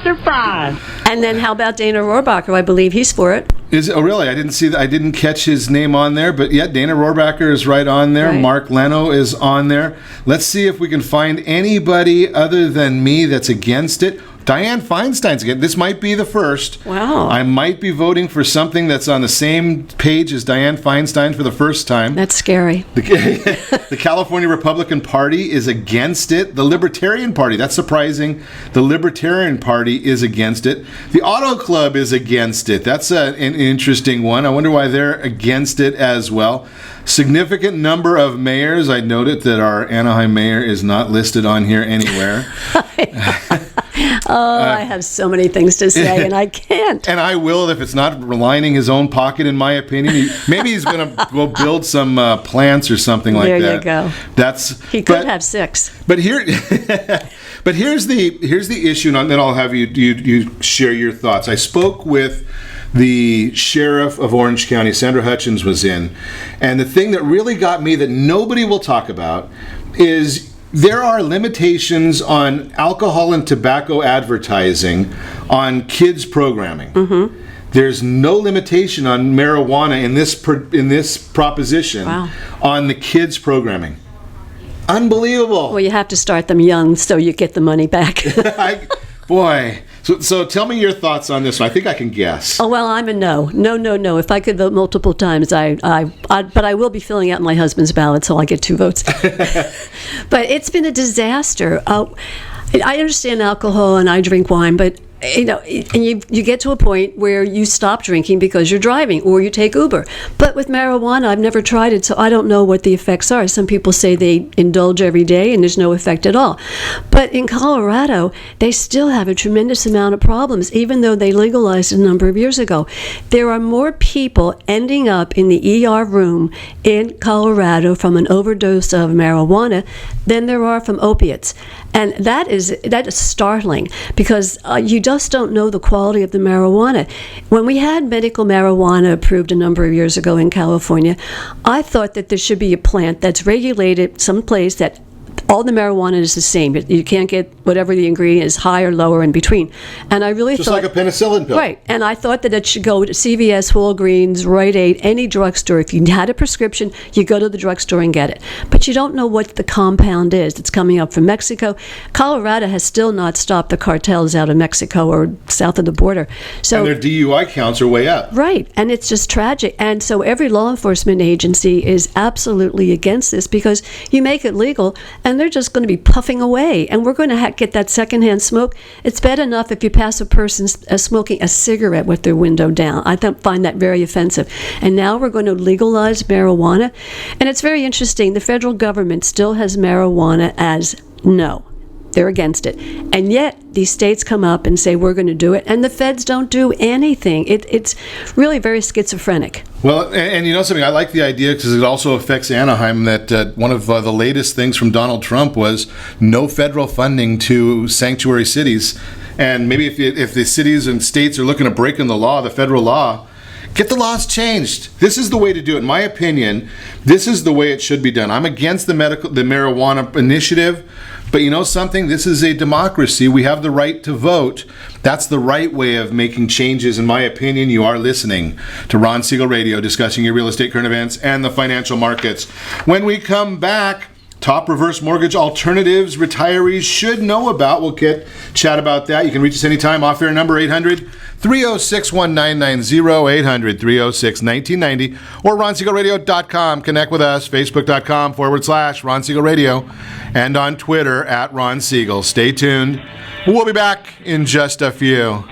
Surprise. And then how about Dana Rohrabacher? I believe he's for it. Oh, really? I didn't see that. I didn't catch his name on there, but yeah, Dana Rohrabacher is right on there. Right. Mark Leno is on there. Let's see if we can find anybody other than me that's against it. Dianne Feinstein's again. This might be the first. Wow. I might be voting for something that's on the same page as Dianne Feinstein for the first time. That's scary. The California Republican Party is against it. The Libertarian Party, that's surprising. The Libertarian Party is against it. The Auto Club is against it. That's an interesting one. I wonder why they're against it as well. Significant number of mayors. I noted that our Anaheim mayor is not listed on here anywhere. I have so many things to say, and I can't. And I will if it's not lining his own pocket, in my opinion. Maybe he's going to go build some plants or something like that. There you go. He could have 6. But here's the issue, and then I'll have you share your thoughts. I spoke with the sheriff of Orange County, Sandra Hutchins, was in, and the thing that really got me that nobody will talk about is there are limitations on alcohol and tobacco advertising on kids programming. Mm-hmm. There's no limitation on marijuana in this proposition on the kids programming. Unbelievable. Well, you have to start them young so you get the money back. Boy. So tell me your thoughts on this one. I think I can guess. Oh, well, I'm a no. No. If I could vote multiple times, but I will be filling out my husband's ballot, so I get 2 votes. But it's been a disaster. I understand alcohol and I drink wine, but and you get to a point where you stop drinking because you're driving or you take Uber. But with marijuana, I've never tried it, so I don't know what the effects are. Some people say they indulge every day and there's no effect at all. But in Colorado, they still have a tremendous amount of problems, even though they legalized it a number of years ago. There are more people ending up in the ER room in Colorado from an overdose of marijuana than there are from opiates. And that is startling because you just don't know the quality of the marijuana. When we had medical marijuana approved a number of years ago in California, I thought that there should be a plant that's regulated someplace that all the marijuana is the same. You can't get whatever the ingredient is, high or low or in between. And I really just thought... like a penicillin pill. Right. And I thought that it should go to CVS, Walgreens, Rite Aid, any drugstore. If you had a prescription, you go to the drugstore and get it. But you don't know what the compound is. It's coming up from Mexico. Colorado has still not stopped the cartels out of Mexico or south of the border. So, and their DUI counts are way up. Right. And it's just tragic. And so every law enforcement agency is absolutely against this because you make it legal and they're just going to be puffing away, and we're going to get that secondhand smoke. It's bad enough if you pass a person smoking a cigarette with their window down. I find that very offensive. And now we're going to legalize marijuana, and it's very interesting. The federal government still has marijuana as no. They're against it. And yet, these states come up and say, we're going to do it, and the feds don't do anything. It's really very schizophrenic. Well, and you know something, I like the idea because it also affects Anaheim that one of the latest things from Donald Trump was no federal funding to sanctuary cities. And maybe if the cities and states are looking to break in the law, the federal law, get the laws changed. This is the way to do it. In my opinion, this is the way it should be done. I'm against the marijuana initiative, but you know something? This is a democracy. We have the right to vote. That's the right way of making changes. In my opinion, you are listening to Ron Siegel Radio, discussing your real estate current events and the financial markets. When we come back, top reverse mortgage alternatives retirees should know about. We'll chat about that. You can reach us anytime. Off-air number 800-306-1990, 800-306-1990, or RonSiegelRadio.com. Connect with us, Facebook.com/Ron Siegel Radio, and on Twitter @Ron Siegel. Stay tuned. We'll be back in just a few.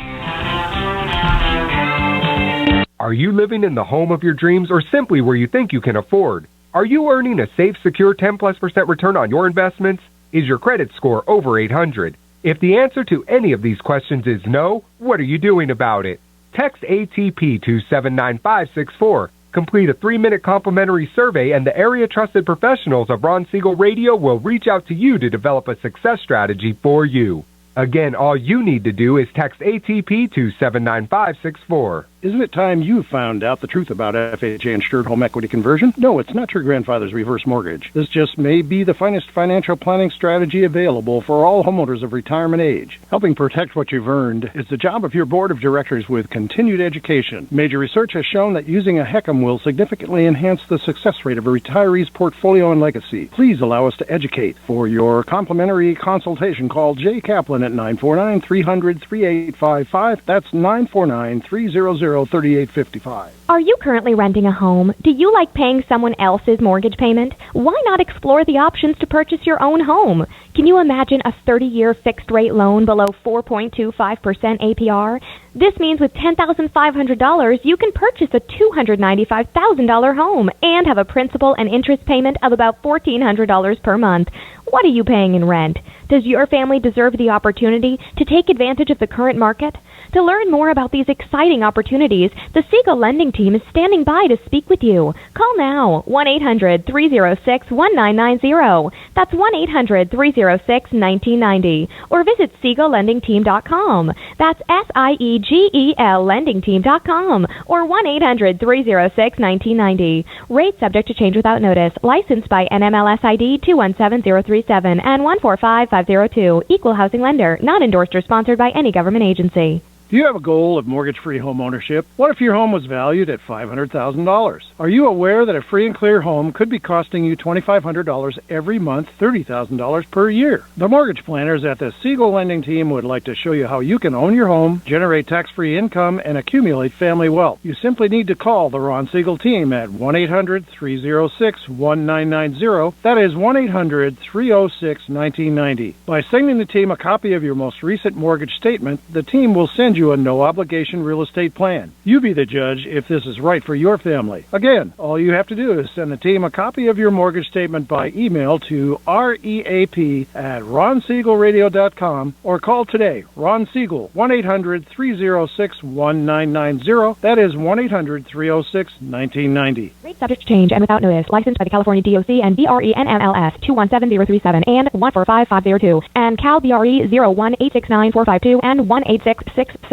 Are you living in the home of your dreams or simply where you think you can afford? Are you earning a safe, secure 10+% return on your investments? Is your credit score over 800? If the answer to any of these questions is no, what are you doing about it? Text ATP to 79564. Complete a 3-minute complimentary survey, and the area trusted professionals of Ron Siegel Radio will reach out to you to develop a success strategy for you. Again, all you need to do is text ATP to 79564. Isn't it time you found out the truth about FHA-insured home equity conversion? No, it's not your grandfather's reverse mortgage. This just may be the finest financial planning strategy available for all homeowners of retirement age. Helping protect what you've earned is the job of your board of directors with continued education. Major research has shown that using a HECM will significantly enhance the success rate of a retiree's portfolio and legacy. Please allow us to educate. For your complimentary consultation, call Jay Kaplan at 949-300-3855. That's 949-300-3855. Are you currently renting a home? Do you like paying someone else's mortgage payment? Why not explore the options to purchase your own home? Can you imagine a 30-year fixed-rate loan below 4.25% APR? This means with $10,500, you can purchase a $295,000 home and have a principal and interest payment of about $1,400 per month. What are you paying in rent? Does your family deserve the opportunity to take advantage of the current market? To learn more about these exciting opportunities, the Siegel Lending Team is standing by to speak with you. Call now, 1-800-306-1990. That's 1-800-306-1990. Or visit SiegelLendingTeam.com. That's SIEGEL LendingTeam.com. Or 1-800-306-1990. Rate subject to change without notice. Licensed by NMLS ID 217037 and 145502. Equal housing lender. Not endorsed or sponsored by any government agency. Do you have a goal of mortgage-free home ownership? What if your home was valued at $500,000? Are you aware that a free and clear home could be costing you $2,500 every month, $30,000 per year? The mortgage planners at the Siegel Lending Team would like to show you how you can own your home, generate tax-free income, and accumulate family wealth. You simply need to call the Ron Siegel Team at 1-800-306-1990. That is 1-800-306-1990. By sending the team a copy of your most recent mortgage statement, the team will send you a no-obligation real estate plan. You be the judge if this is right for your family. Again, all you have to do is send the team a copy of your mortgage statement by email to reap@ronsiegelradio.com or call today. Ron Siegel, 1-800-306-1990. That is 1-800-306-1990. Rate subject to change and without notice. Licensed by the California DOC and BRE NMLS 217037 and 145502 and Cal BRE 018694452 and 1866775.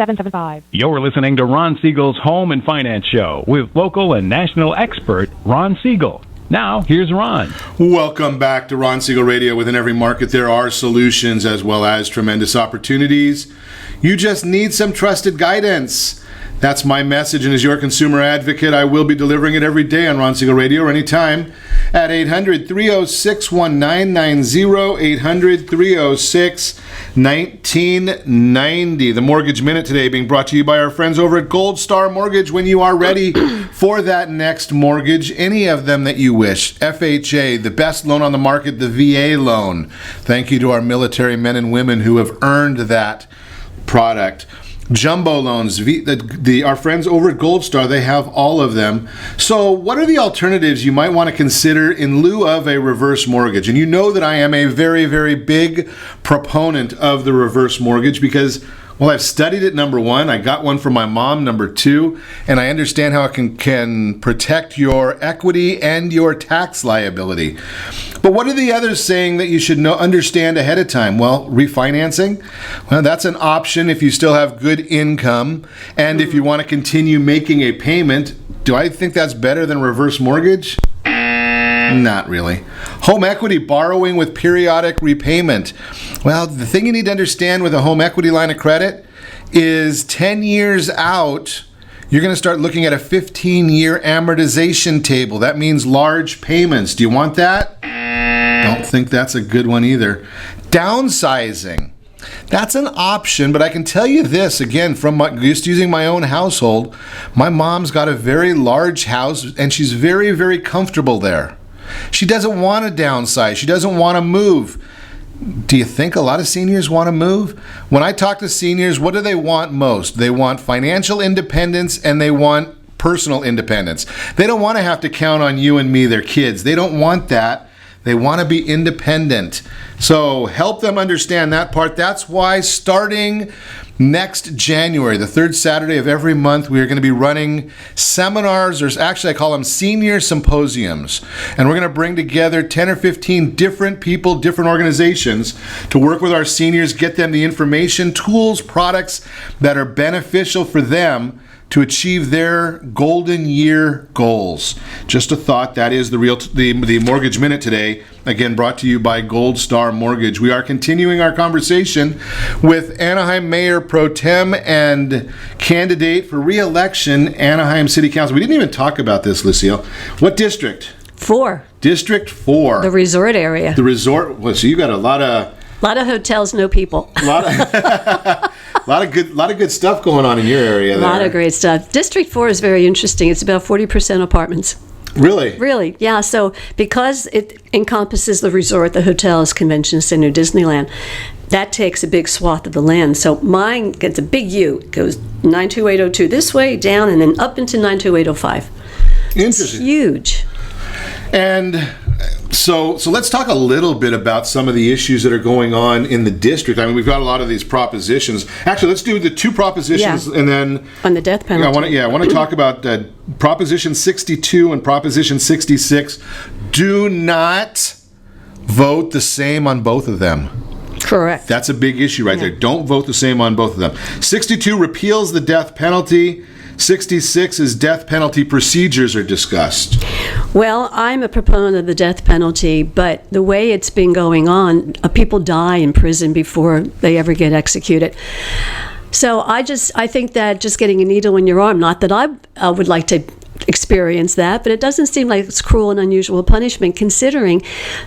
You're listening to Ron Siegel's Home and Finance Show with local and national expert Ron Siegel. Now, here's Ron. Welcome back to Ron Siegel Radio. Within every market, there are solutions as well as tremendous opportunities. You just need some trusted guidance. That's my message, and as your consumer advocate, I will be delivering it every day on Ron Siegel Radio or anytime at 800-306-1990, 800-306-1990. The Mortgage Minute today being brought to you by our friends over at Gold Star Mortgage. When you are ready for that next mortgage, any of them that you wish, FHA, the best loan on the market, the VA loan. Thank you to our military men and women who have earned that product. Jumbo loans, our friends over at Gold Star, they have all of them. So what are the alternatives you might want to consider in lieu of a reverse mortgage? And you know that I am a very, very big proponent of the reverse mortgage because, well, I've studied it, number one. I got one from my mom, number two, and I understand how it can protect your equity and your tax liability. But what are the others saying that you should understand ahead of time? Well, refinancing, well, that's an option if you still have good income and if you want to continue making a payment. Do I think that's better than reverse mortgage? Not really. Home equity borrowing with periodic repayment. Well, the thing you need to understand with a home equity line of credit is 10 years out, you're going to start looking at a 15-year amortization table. That means large payments. Do you want that? Don't think that's a good one either. Downsizing. That's an option, but I can tell you this, again, from just using my own household, my mom's got a very large house, and she's very, very comfortable there. She doesn't want to downsize. She doesn't want to move. Do you think a lot of seniors want to move? When I talk to seniors, what do they want most? They want financial independence and they want personal independence. They don't want to have to count on you and me, their kids. They don't want that. They want to be independent. So help them understand that part. That's why starting next January, the third Saturday of every month, we are going to be running seminars, or actually I call them senior symposiums. And we're going to bring together 10 or 15 different people, different organizations to work with our seniors, get them the information, tools, products that are beneficial for them to achieve their golden year goals. Just a thought. That is the Mortgage Minute today. Again, brought to you by Gold Star Mortgage. We are continuing our conversation with Anaheim Mayor Pro Tem and candidate for re-election, Anaheim City Council. We didn't even talk about this, Lucille. What district? 4. District 4. The resort area. The resort. Well, so you got a lot of hotels, no people. A lot of good stuff going on in your area. A lot of great stuff. District 4 is very interesting. It's about 40% apartments. Really? Really, yeah. So because it encompasses the resort, the hotels, convention center, Disneyland, that takes a big swath of the land. So mine gets a big U. It goes 92802 this way, down, and then up into 92805. Interesting. It's huge. And so let's talk a little bit about some of the issues that are going on in the district. I mean, we've got a lot of these propositions. Actually, let's do the 2 propositions and then on the death penalty. I want to talk about Proposition 62 and Proposition 66. Do not vote the same on both of them. Correct. That's a big issue right there. Don't vote the same on both of them. 62 repeals the death penalty. 66 is death penalty procedures are discussed. Well, I'm a proponent of the death penalty, but the way it's been going on, people die in prison before they ever get executed. So I think that just getting a needle in your arm, not that I would like to experience that, but it doesn't seem like it's cruel and unusual punishment considering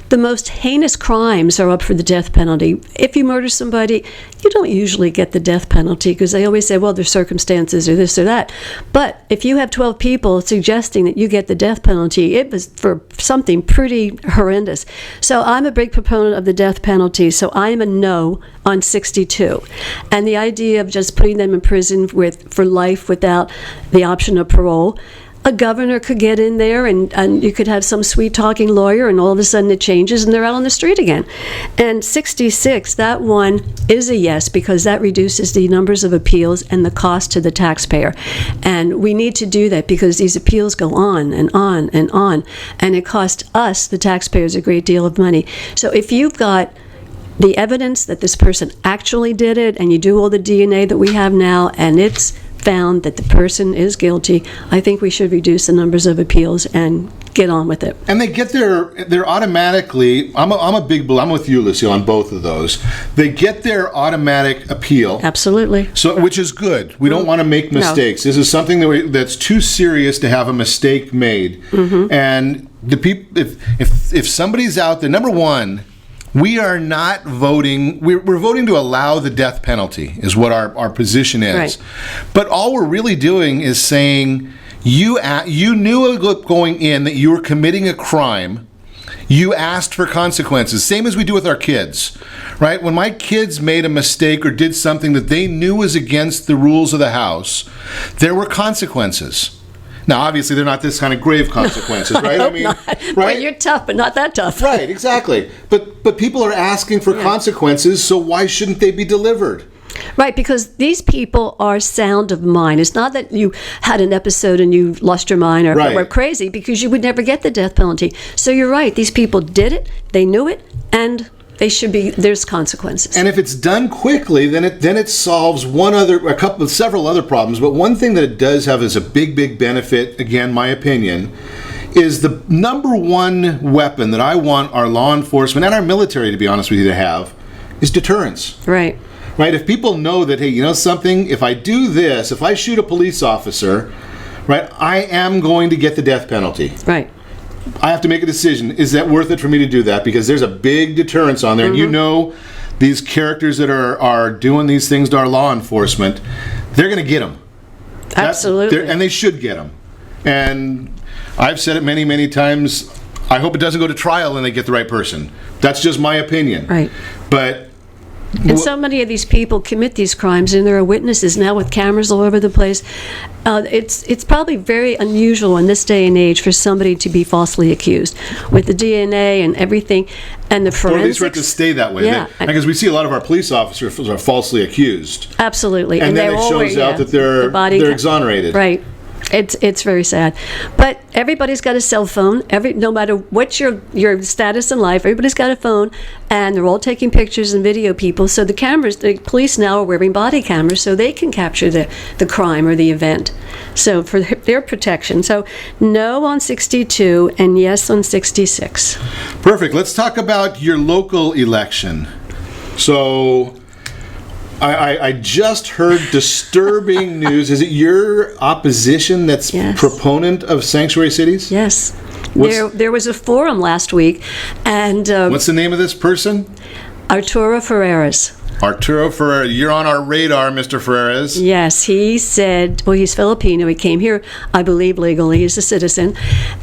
the most heinous crimes are up for the death penalty. If you murder somebody, you don't usually get the death penalty because they always say, well, there's circumstances or this or that. But if you have 12 people suggesting that you get the death penalty, it was for something pretty horrendous. So I'm a big proponent of the death penalty, so I am a no on 62. And the idea of just putting them in prison for life without the option of parole, a governor could get in there and you could have some sweet-talking lawyer and all of a sudden it changes and they're out on the street again. And 66, that one is a yes because that reduces the numbers of appeals and the cost to the taxpayer. And we need to do that because these appeals go on and on and on. And it costs us, the taxpayers, a great deal of money. So if you've got the evidence that this person actually did it and you do all the DNA that we have now and it's found that the person is guilty, I think we should reduce the numbers of appeals and get on with it. And they get they're automatically, I'm with you, Lucille, on both of those. They get their automatic appeal. Absolutely. So, which is good. We don't want to make mistakes. No. This is something that's too serious to have a mistake made. Mm-hmm. And the people, if somebody's out there, number one, we are not voting, we're voting to allow the death penalty is what our position is. Right. But all we're really doing is saying you knew going in that you were committing a crime. You asked for consequences, same as we do with our kids, right? When my kids made a mistake or did something that they knew was against the rules of the house, there were consequences. Now, obviously, they're not this kind of grave consequences, right? I mean, not. Right? Well, you're tough, but not that tough. Right, exactly. But people are asking for consequences, so why shouldn't they be delivered? Right, because these people are sound of mind. It's not that you had an episode and you lost your mind or were crazy, because you would never get the death penalty. So you're right. These people did it, they knew it, and there's consequences. And if it's done quickly, then it solves several other problems. But one thing that it does have is a big benefit, again, my opinion, is the number one weapon that I want our law enforcement and our military, to be honest with you, to have, is deterrence. Right. Right? If people know that, hey, you know something, if I do this, if I shoot a police officer, right, I am going to get the death penalty. Right. I have to make a decision. Is that worth it for me to do that? Because there's a big deterrence on there. Mm-hmm. And you know these characters that are doing these things to our law enforcement, they're going to get them. Absolutely. And they should get them. And I've said it many times, I hope it doesn't go to trial and they get the right person. That's just my opinion. Right. But and so many of these people commit these crimes, and there are witnesses now with cameras all over the place. It's probably very unusual in this day and age for somebody to be falsely accused with the DNA and everything and the forensics. Or at least for it to stay that way. Yeah. Because we see a lot of our police officers are falsely accused. Absolutely. And then it shows out that they're exonerated. Right. It's very sad, but everybody's got a cell phone. No matter what your status in life, everybody's got a phone, and they're all taking pictures and video people. So the police now are wearing body cameras, so they can capture the crime or the event. So for their protection. So no on 62 and yes on 66. Perfect. Let's talk about your local election. So I just heard disturbing news. Is it your opposition that's proponent of sanctuary cities? Yes. There was a forum last week, and what's the name of this person? Arturo Ferreras. Arturo Ferreras, you're on our radar, Mr. Ferreras. Yes, he said, well, he's Filipino. He came here, I believe, legally. He's a citizen.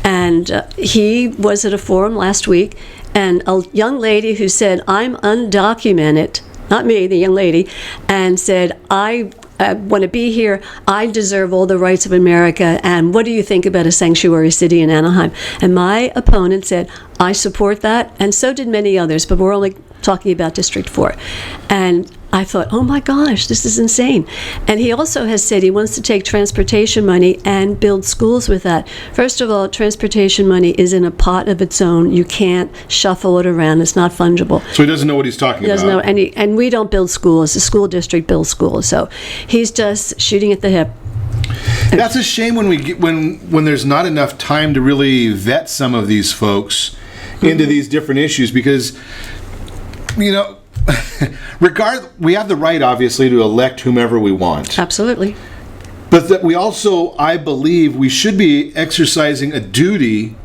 And he was at a forum last week, and a young lady who said, I'm undocumented, not me, the young lady, and said, I want to be here. I deserve all the rights of America. And what do you think about a sanctuary city in Anaheim? And my opponent said, I support that. And so did many others, but we're only talking about District 4. And I thought, oh my gosh, this is insane. And he also has said he wants to take transportation money and build schools with that. First of all, transportation money is in a pot of its own. You can't shuffle it around. It's not fungible. So he doesn't know what he's talking about. He doesn't know, and we don't build schools. The school district builds schools. So he's just shooting at the hip. That's a shame when there's not enough time to really vet some of these folks into these different issues, because, you know, we have the right, obviously, to elect whomever we want. Absolutely. But that we also, I believe, we should be exercising a duty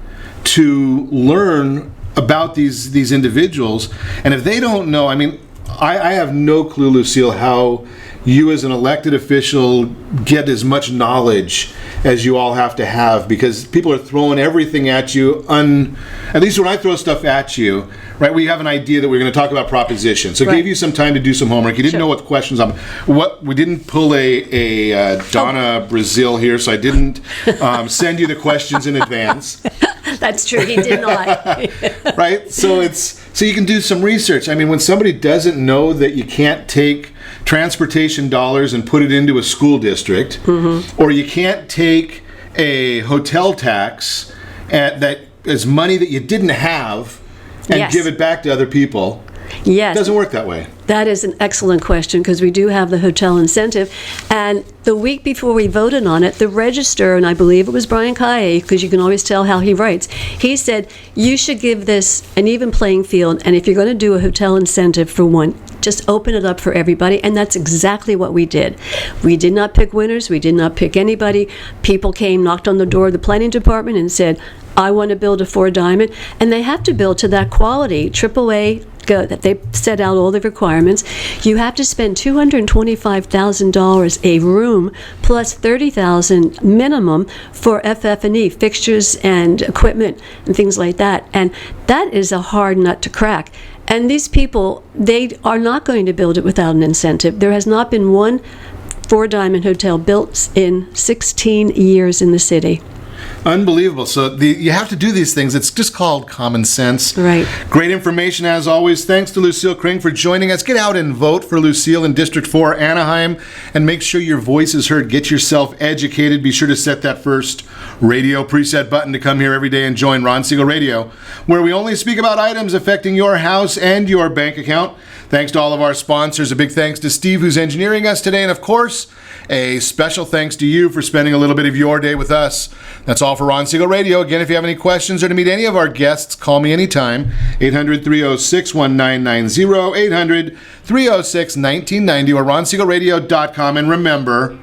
to learn about these individuals. And if they don't know, I mean, I have no clue, Lucille, how you as an elected official get as much knowledge as you all have to have, because people are throwing everything at you. At least when I throw stuff at you, right, we have an idea that we're going to talk about propositions. So it gave you some time to do some homework. You didn't know what the questions are. We didn't pull a Donna Brazil here, so I didn't send you the questions in advance. That's true. He did not. Right? So you can do some research. I mean, when somebody doesn't know that you can't take transportation dollars and put it into a school district, or you can't take a hotel tax that is money that you didn't have and give it back to other people. Yes. It doesn't work that way. That is an excellent question, because we do have the hotel incentive. And the week before we voted on it, the Register, and I believe it was Brian Kaye, because you can always tell how he writes, he said, you should give this an even playing field, and if you're going to do a hotel incentive for one, just open it up for everybody. And that's exactly what we did. We did not pick winners. We did not pick anybody. People came, knocked on the door of the planning department and said, I want to build a 4-diamond. And they have to build to that quality, AAA, that they set out all the requirements. You have to spend $225,000 a room plus $30,000 minimum for FF&E, fixtures and equipment and things like that. And that is a hard nut to crack. And these people, they are not going to build it without an incentive. There has not been one 4-diamond hotel built in 16 years in the city. Unbelievable. So you have to do these things. It's just called common sense. Right. Great information as always. Thanks to Lucille Kring for joining us. Get out and vote for Lucille in District 4 Anaheim, and make sure your voice is heard. Get yourself educated. Be sure to set that first radio preset button to come here every day and join Ron Siegel Radio, where we only speak about items affecting your house and your bank account. Thanks to all of our sponsors. A big thanks to Steve, who's engineering us today. And of course, a special thanks to you for spending a little bit of your day with us. That's all for Ron Siegel Radio. Again, if you have any questions or to meet any of our guests, call me anytime. 800-306-1990, 800-306-1990, or ronsiegelradio.com. And remember,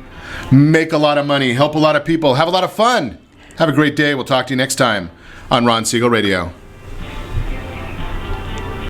make a lot of money, help a lot of people, have a lot of fun. Have a great day. We'll talk to you next time on Ron Siegel Radio.